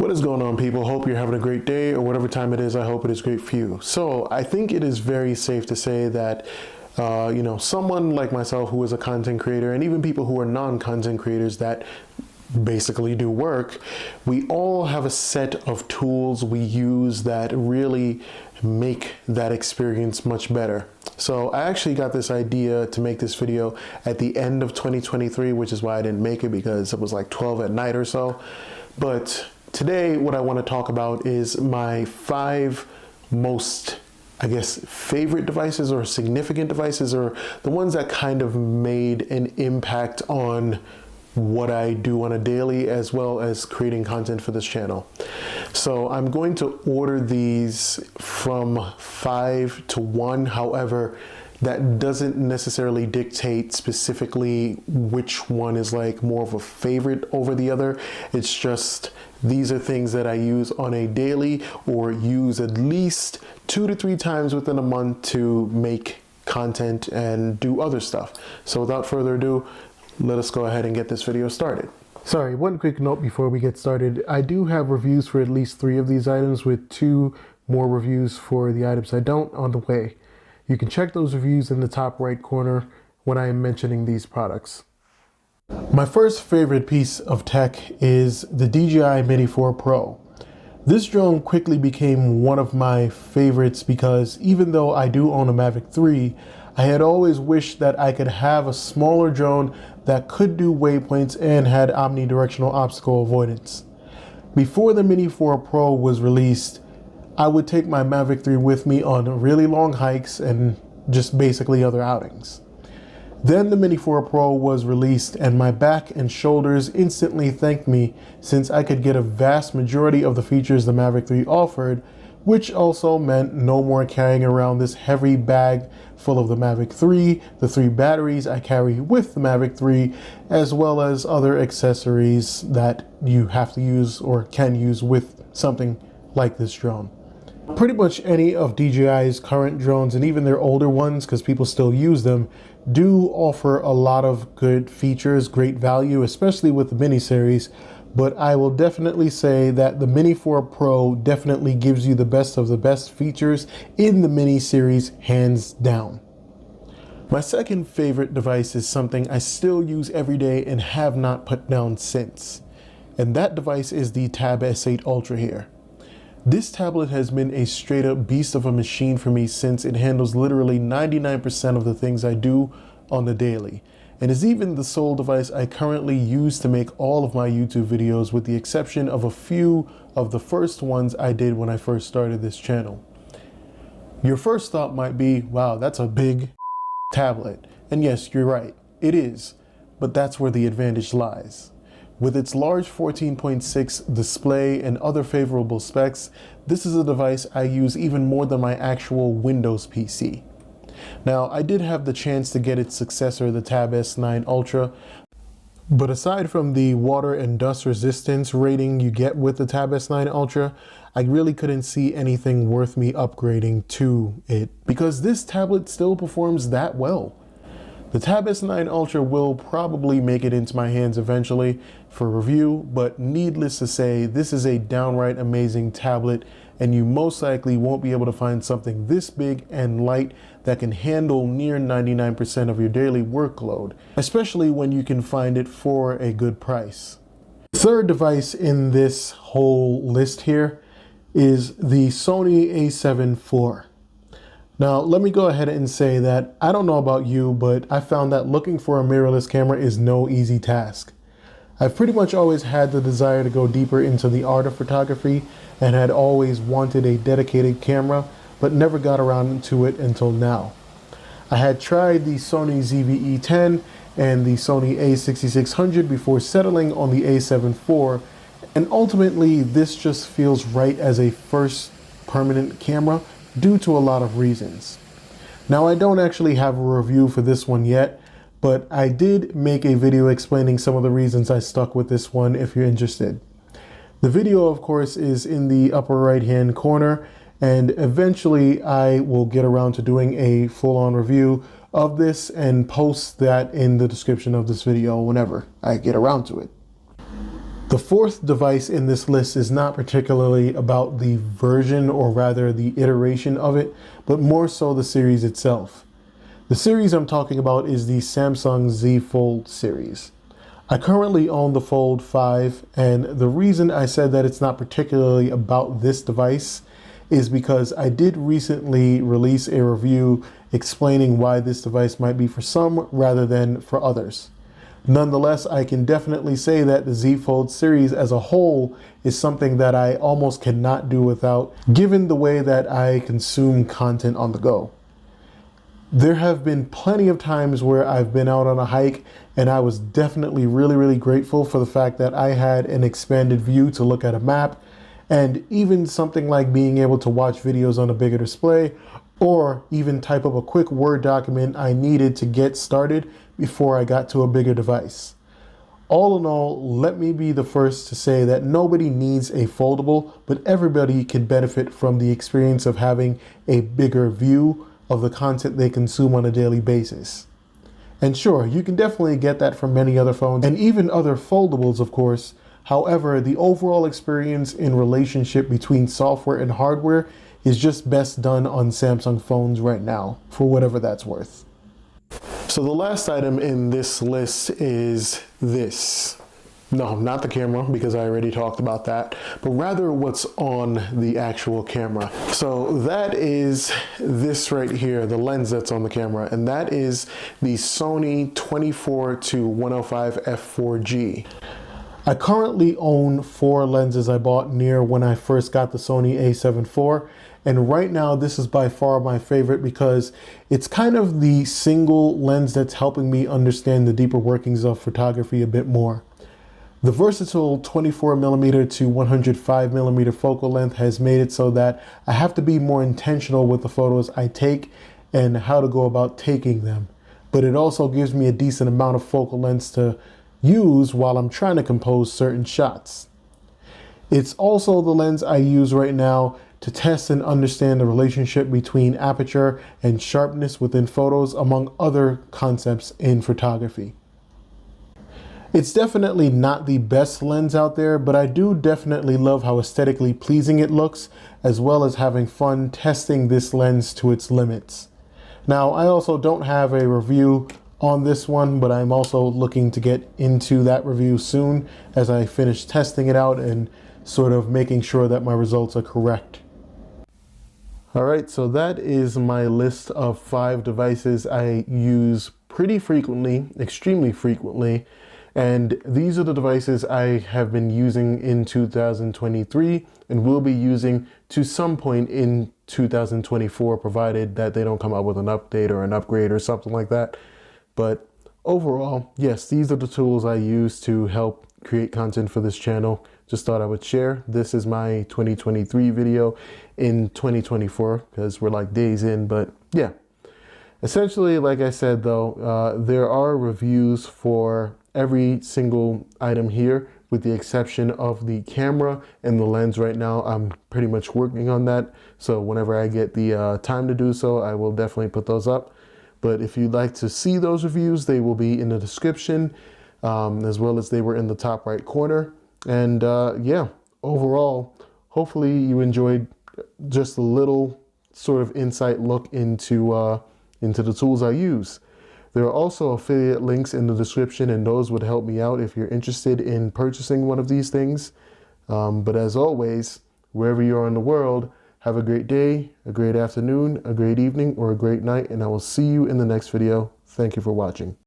What is going on, people? Hope you're having a great day, or whatever time it is. I hope it is great for you. So I think it is very safe to say that someone like myself who is a content creator, and even people who are non-content creators that basically do work, we all have a set of tools we use that really make that experience much better. So I actually got this idea to make this video at the end of 2023, which is why I didn't make it, because it was like 12 at night or so. But today, what I want to talk about is my 5 most, I guess, favorite devices or significant devices, or the ones that kind of made an impact on what I do on a daily, as well as creating content for this channel. So I'm going to order these from 5 to 1. However, that doesn't necessarily dictate specifically which one is like more of a favorite over the other. It's just these are things that I use on a daily, or use at least 2 to 3 times within a month to make content and do other stuff. So without further ado, let us go ahead and get this video started. Sorry, one quick note before we get started. I do have reviews for at least 3 of these items, with 2 more reviews for the items I don't on the way. You can check those reviews in the top right corner when I am mentioning these products. My first favorite piece of tech is the DJI Mini 4 Pro. This drone quickly became one of my favorites because even though I do own a Mavic 3, I had always wished that I could have a smaller drone that could do waypoints and had omnidirectional obstacle avoidance. Before the Mini 4 Pro was released, I would take my Mavic 3 with me on really long hikes and just basically other outings. Then the Mini 4 Pro was released, and my back and shoulders instantly thanked me, since I could get a vast majority of the features the Mavic 3 offered, which also meant no more carrying around this heavy bag full of the Mavic 3, the 3 batteries I carry with the Mavic 3, as well as other accessories that you have to use or can use with something like this drone. Pretty much any of DJI's current drones, and even their older ones, because people still use them, do offer a lot of good features, great value, especially with the Mini series. But I will definitely say that the Mini 4 Pro definitely gives you the best of the best features in the Mini series, hands down. My second favorite device is something I still use every day and have not put down since. And that device is the Tab S8 Ultra here. This tablet has been a straight up beast of a machine for me, since it handles literally 99% of the things I do on the daily, and is even the sole device I currently use to make all of my YouTube videos, with the exception of a few of the first ones I did when I first started this channel. Your first thought might be, wow, that's a big tablet. And yes, you're right, it is, but that's where the advantage lies. With its large 14.6 display and other favorable specs, this is a device I use even more than my actual Windows PC. Now, I did have the chance to get its successor, the Tab S9 Ultra, but aside from the water and dust resistance rating you get with the Tab S9 Ultra, I really couldn't see anything worth me upgrading to it, because this tablet still performs that well. The Tab S9 Ultra will probably make it into my hands eventually for review, but needless to say, this is a downright amazing tablet, and you most likely won't be able to find something this big and light that can handle near 99% of your daily workload, especially when you can find it for a good price. The third device in this whole list here is the Sony A7IV. Now, let me go ahead and say that I don't know about you, but I found that looking for a mirrorless camera is no easy task. I've pretty much always had the desire to go deeper into the art of photography, and had always wanted a dedicated camera, but never got around to it until now. I had tried the Sony ZV-E10 and the Sony A6600 before settling on the A7IV, and ultimately this just feels right as a first permanent camera, due to a lot of reasons. Now, I don't actually have a review for this one yet, but I did make a video explaining some of the reasons I stuck with this one if you're interested. The video, of course, is in the upper right hand corner, and eventually I will get around to doing a full-on review of this and post that in the description of this video whenever I get around to it. The fourth device in this list is not particularly about the version, or rather the iteration of it, but more so the series itself. The series I'm talking about is the Samsung Z Fold series. I currently own the Fold 5, and the reason I said that it's not particularly about this device is because I did recently release a review explaining why this device might be for some rather than for others. Nonetheless, I can definitely say that the Z Fold series as a whole is something that I almost cannot do without, given the way that I consume content on the go. There have been plenty of times where I've been out on a hike and I was definitely really grateful for the fact that I had an expanded view to look at a map, and even something like being able to watch videos on a bigger display, or even type up a quick Word document I needed to get started before I got to a bigger device. All in all, let me be the first to say that nobody needs a foldable, but everybody can benefit from the experience of having a bigger view of the content they consume on a daily basis. And sure, you can definitely get that from many other phones and even other foldables, of course. However, the overall experience in relationship between software and hardware is just best done on Samsung phones right now, for whatever that's worth. So the last item in this list is this. No, not the camera, because I already talked about that, but rather what's on the actual camera. So that is this right here, the lens that's on the camera, and that is the Sony 24-105 f4G. I currently own 4 lenses I bought near when I first got the Sony A7IV, and right now this is by far my favorite because it's kind of the single lens that's helping me understand the deeper workings of photography a bit more. The versatile 24mm to 105mm focal length has made it so that I have to be more intentional with the photos I take and how to go about taking them. But it also gives me a decent amount of focal length to use while I'm trying to compose certain shots. It's also the lens I use right now to test and understand the relationship between aperture and sharpness within photos, among other concepts in photography. It's definitely not the best lens out there, but I do definitely love how aesthetically pleasing it looks, as well as having fun testing this lens to its limits. Now, I also don't have a review on this one, but I'm also looking to get into that review soon as I finish testing it out and sort of making sure that my results are correct. All right, so that is my list of 5 devices I use pretty frequently, extremely frequently. And these are the devices I have been using in 2023 and will be using to some point in 2024, provided that they don't come out with an update or an upgrade or something like that. But overall, yes, these are the tools I use to help create content for this channel. Just thought I would share. This is my 2023 video in 2024 because we're like days in, but yeah. Essentially, like I said though, there are reviews for every single item here, with the exception of the camera and the lens. Right now, I'm pretty much working on that. So whenever I get the time to do so, I will definitely put those up. But if you'd like to see those reviews, they will be in the description, as well as they were in the top right corner. And yeah, overall, hopefully you enjoyed just a little sort of insight look into the tools I use. There are also affiliate links in the description, and those would help me out if you're interested in purchasing one of these things. But as always, wherever you are in the world, have a great day, a great afternoon, a great evening, or a great night, and I will see you in the next video. Thank you for watching.